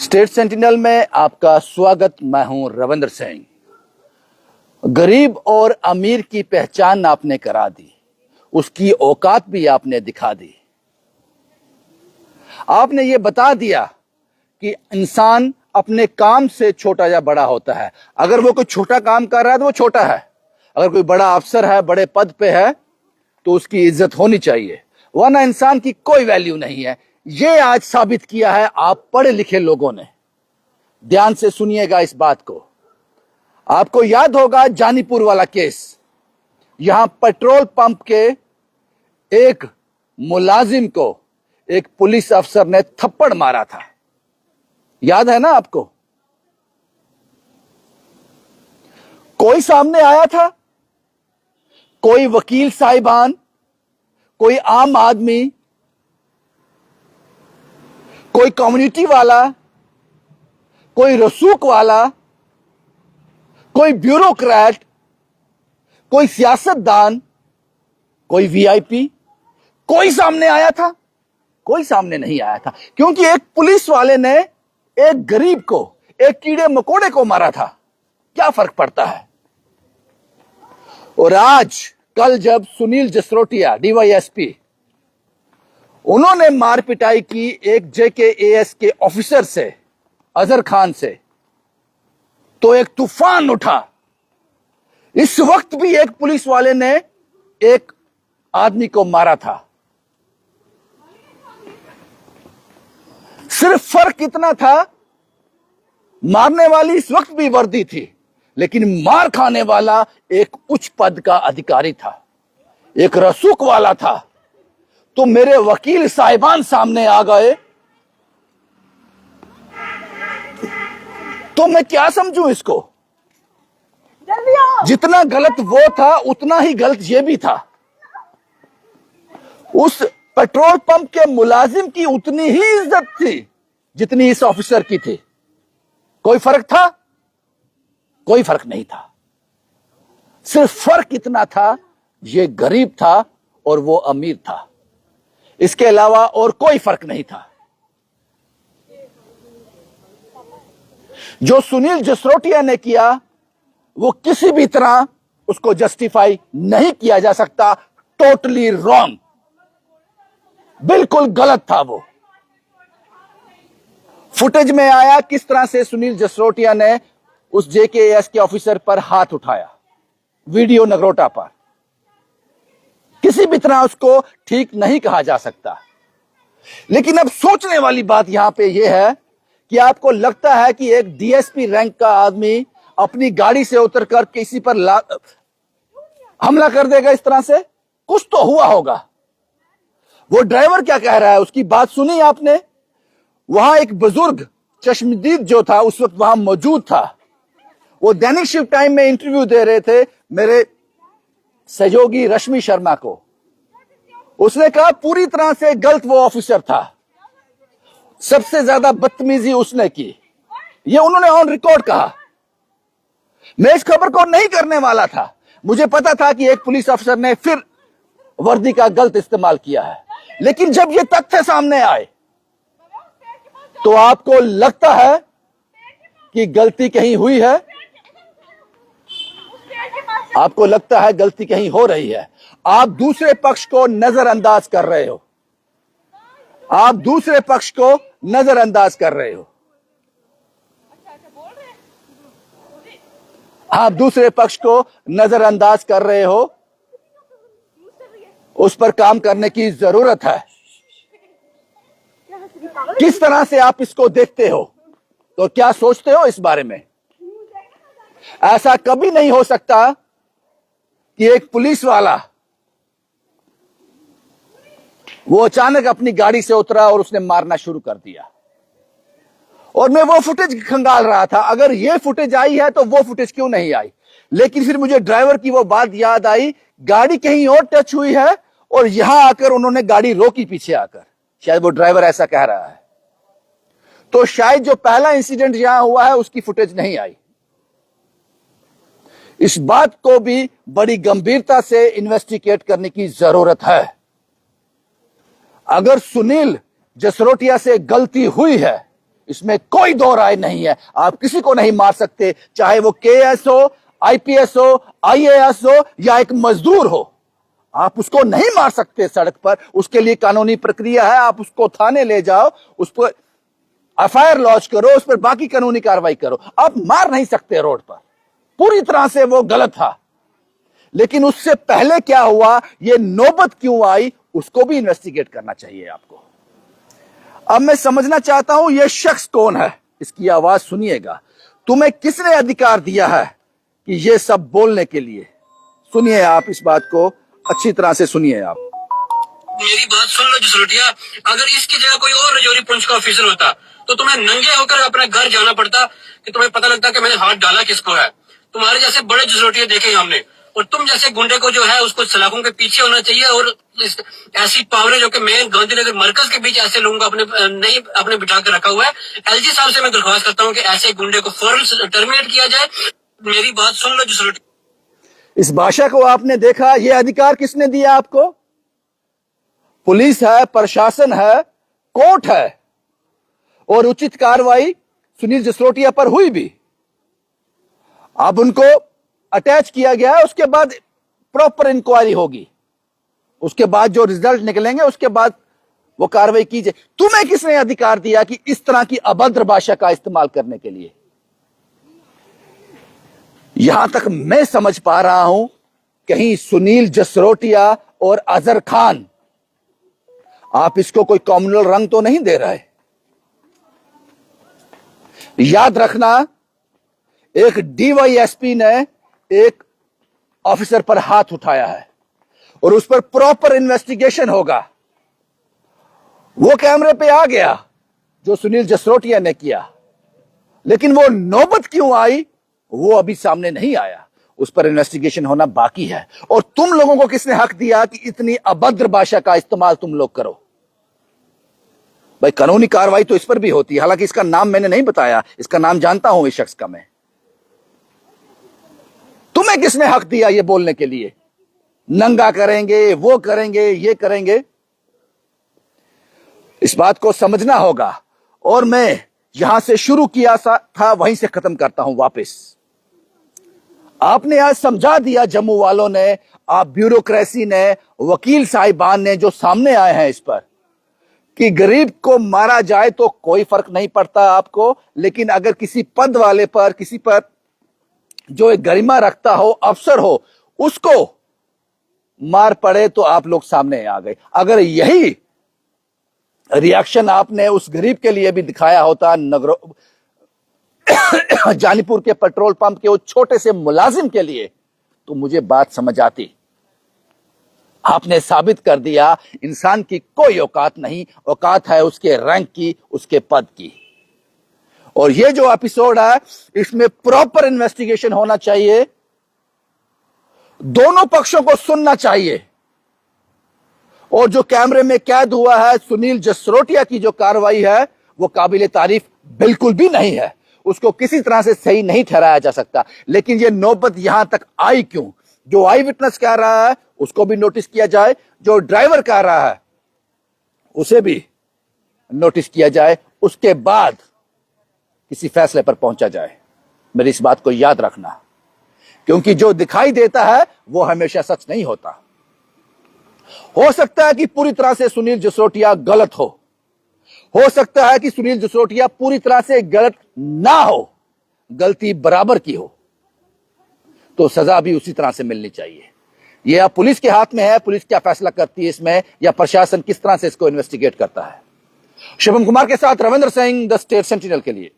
State sentinel में आपका स्वागत। मैं हूं रविंद्र सिंह। गरीब और अमीर की पहचान आपने करा दी, उसकी औकात भी आपने दिखा दी। आपने ये बता दिया कि इंसान अपने काम से छोटा या बड़ा होता है। अगर वो कोई छोटा काम कर रहा है तो वो छोटा है, अगर कोई बड़ा अफसर है, बड़े पद पे है, तो उसकी इज्जत होनी चाहिए, वरना इंसान की कोई वैल्यू नहीं है। ये आज साबित किया है आप पढ़े लिखे लोगों ने। ध्यान से सुनिएगा इस बात को। आपको याद होगा जानीपुर वाला केस। यहां पेट्रोल पंप के एक मुलाजिम को एक पुलिस अफसर ने थप्पड़ मारा था, याद है ना आपको? कोई सामने आया था? कोई वकील साहिबान, कोई आम आदमी, कोई कम्युनिटी वाला, कोई रसूख वाला, कोई ब्यूरोक्रेट, कोई सियासतदान, कोई वीआईपी, कोई सामने आया था? कोई सामने नहीं आया था, क्योंकि एक पुलिस वाले ने एक गरीब को, एक कीड़े मकोड़े को मारा था। क्या फर्क पड़ता है? और आज कल जब सुनील जसरोटिया डीवाईएसपी, उन्होंने मार पिटाई की एक जेकेएएस के ऑफिसर से, अजहर खान से, तो एक तूफान उठा। इस वक्त भी एक पुलिस वाले ने एक आदमी को मारा था। सिर्फ फर्क इतना था, मारने वाली इस वक्त भी वर्दी थी, लेकिन मार खाने वाला एक उच्च पद का अधिकारी था, एक रसूख वाला था। तो मेरे वकील साहिबान सामने आ गए, तो मैं क्या समझूं इसको? जितना गलत वो था उतना ही गलत ये भी था। उस पेट्रोल पंप के मुलाजिम की उतनी ही इज्जत थी जितनी इस ऑफिसर की थी। कोई फर्क था? कोई फर्क नहीं था। सिर्फ फर्क इतना था, ये गरीब था और वो अमीर था। इसके अलावा और कोई फर्क नहीं था। जो सुनील जसरोटिया ने किया वो किसी भी तरह उसको जस्टिफाई नहीं किया जा सकता। टोटली रॉन्ग, बिल्कुल गलत था वो। फुटेज में आया किस तरह से सुनील जसरोटिया ने उस जेकेएस के ऑफिसर पर हाथ उठाया, वीडियो नगरोटा पर। किसी भी तरह उसको ठीक नहीं कहा जा सकता। लेकिन अब सोचने वाली बात यहां पे यह है कि आपको लगता है कि एक डीएसपी रैंक का आदमी अपनी गाड़ी से उतरकर किसी पर हमला कर देगा इस तरह से? कुछ तो हुआ होगा। वो ड्राइवर क्या कह रहा है, उसकी बात सुनी आपने? वहां एक बुजुर्ग चश्मदीद जो था उस वक्त वहां मौजूद था। वो दैनिक शिफ्ट टाइम में इंटरव्यू दे रहे थे मेरे सहयोगी रश्मि शर्मा को। उसने कहा पूरी तरह से गलत वो ऑफिसर था, सबसे ज्यादा बदतमीजी उसने की। ये उन्होंने ऑन रिकॉर्ड कहा। मैं इस खबर को नहीं करने वाला था। मुझे पता था कि एक पुलिस अफसर ने फिर वर्दी का गलत इस्तेमाल किया है, लेकिन जब ये तथ्य सामने आए तो आपको लगता है कि गलती कहीं हुई है? आपको लगता है गलती कहीं हो रही है। आप दूसरे पक्ष को नजरअंदाज कर रहे हो। आप दूसरे पक्ष को नजरअंदाज कर रहे हो। आप दूसरे पक्ष को नजरअंदाज कर रहे हो। उस पर काम करने की जरूरत है। किस तरह से आप इसको देखते हो? तो क्या सोचते हो इस बारे में? ऐसा कभी नहीं हो सकता कि एक पुलिस वाला वो अचानक अपनी गाड़ी से उतरा और उसने मारना शुरू कर दिया। और मैं वो फुटेज खंगाल रहा था, अगर ये फुटेज आई है तो वो फुटेज क्यों नहीं आई? लेकिन फिर मुझे ड्राइवर की वो बात याद आई, गाड़ी कहीं और टच हुई है और यहां आकर उन्होंने गाड़ी रोकी पीछे आकर। शायद वो ड्राइवर ऐसा कह रहा है। तो शायद जो पहला इंसिडेंट यहां हुआ है उसकी फुटेज नहीं आई। इस बात को भी बड़ी गंभीरता से इन्वेस्टिगेट करने की जरूरत है। अगर सुनील जसरोटिया से गलती हुई है इसमें कोई दो राय नहीं है। आप किसी को नहीं मार सकते, चाहे वो केएस हो, आईपीएस हो, आईएएस हो या एक मजदूर हो। आप उसको नहीं मार सकते सड़क पर। उसके लिए कानूनी प्रक्रिया है। आप उसको थाने ले जाओ, उस पर एफआईआर लॉन्च करो, उस पर बाकी कानूनी कार्रवाई करो। आप मार नहीं सकते रोड पर। पूरी तरह से वो गलत था। लेकिन उससे पहले क्या हुआ, ये नौबत क्यों आई, उसको भी इन्वेस्टिगेट करना चाहिए आपको। अब मैं समझना चाहता हूं यह शख्स कौन है। इसकी आवाज सुनिएगा। तुम्हें किसने अधिकार दिया है कि यह सब बोलने के लिए? सुनिए आप इस बात को अच्छी तरह से सुनिए आप। मेरी बात सुन लो जसरोटिया, अगर इसकी जगह कोई और रजौरी पुंछ का ऑफिसर होता तो तुम्हें नंगे होकर अपने घर जाना पड़ता कि तुम्हें पता लगता कि मैंने हाथ डाला किसको है। तुम्हारे जैसे बड़े जसरोटिया देखे हमने, और तुम जैसे गुंडे को जो है उसको सलाखों के पीछे होना चाहिए। और ऐसी पावरें जो कि मैं गांधीनगर मरकज के बीच ऐसे लोगों को अपने बिठा कर रखा हुआ है। एलजी साहब से मैं दरख्वास्त करता हूँ कि ऐसे गुंडे को फौरन टर्मिनेट किया जाए। मेरी बात सुन लो जसरोटिया। इस भाषा को आपने देखा, यह अधिकार किसने दिया आपको? पुलिस है, प्रशासन है, कोर्ट है, और उचित कार्रवाई सुनील जसरोटिया पर हुई भी। अब उनको अटैच किया गया है, उसके बाद प्रॉपर इंक्वायरी होगी, उसके बाद जो रिजल्ट निकलेंगे उसके बाद वो कार्रवाई की जाए। तुम्हें किसने अधिकार दिया कि इस तरह की अभद्र भाषा का इस्तेमाल करने के लिए? यहां तक मैं समझ पा रहा हूं, कहीं सुनील जसरोटिया और अजहर खान, आप इसको कोई कॉम्युनल रंग तो नहीं दे रहे? याद रखना, एक डीवाईएसपी ने एक ऑफिसर पर हाथ उठाया है और उस पर प्रॉपर इन्वेस्टिगेशन होगा। वो कैमरे पे आ गया जो सुनील जसरोटिया ने किया, लेकिन वो नौबत क्यों आई वो अभी सामने नहीं आया। उस पर इन्वेस्टिगेशन होना बाकी है। और तुम लोगों को किसने हक दिया कि इतनी अभद्र भाषा का इस्तेमाल तुम लोग करो? भाई कानूनी कार्रवाई तो इस पर भी होती है। हालांकि इसका नाम मैंने नहीं बताया, इसका नाम जानता हूं इस शख्स का मैं। तुम्हें किसने हक दिया ये बोलने के लिए? नंगा करेंगे, वो करेंगे, ये करेंगे। इस बात को समझना होगा। और मैं यहां से शुरू किया था वहीं से खत्म करता हूं वापस। आपने आज समझा दिया, जम्मू वालों ने, आप ब्यूरोक्रेसी ने, वकील साहिबान ने जो सामने आए हैं इस पर, कि गरीब को मारा जाए तो कोई फर्क नहीं पड़ता आपको, लेकिन अगर किसी पद वाले पर, किसी पर जो एक गरिमा रखता हो, अफसर हो, उसको मार पड़े तो आप लोग सामने आ गए। अगर यही रिएक्शन आपने उस गरीब के लिए भी दिखाया होता, जानीपुर के पेट्रोल पंप के वो छोटे से मुलाजिम के लिए, तो मुझे बात समझ आती। आपने साबित कर दिया इंसान की कोई औकात नहीं, औकात है उसके रैंक की, उसके पद की। और ये जो एपिसोड है इसमें प्रॉपर इन्वेस्टिगेशन होना चाहिए, दोनों पक्षों को सुनना चाहिए। और जो कैमरे में कैद हुआ है सुनील जसरोटिया की जो कार्रवाई है वो काबिले तारीफ बिल्कुल भी नहीं है, उसको किसी तरह से सही नहीं ठहराया जा सकता। लेकिन ये नौबत यहां तक आई क्यों? जो आई विटनेस कह रहा है उसको भी नोटिस किया जाए, जो ड्राइवर कह रहा है उसे भी नोटिस किया जाए, उसके बाद किसी फैसले पर पहुंचा जाए। मेरी इस बात को याद रखना, क्योंकि जो दिखाई देता है वो हमेशा सच नहीं होता। हो सकता है कि पूरी तरह से सुनील जसरोटिया गलत हो सकता है कि सुनील जसरोटिया पूरी तरह से गलत ना हो, गलती बराबर की हो, तो सजा भी उसी तरह से मिलनी चाहिए। यह अब पुलिस के हाथ में है, पुलिस क्या फैसला करती है इसमें, या प्रशासन किस तरह से इसको इन्वेस्टिगेट करता है। शुभम कुमार के साथ Ravindra Singh, the state sentinel के लिए।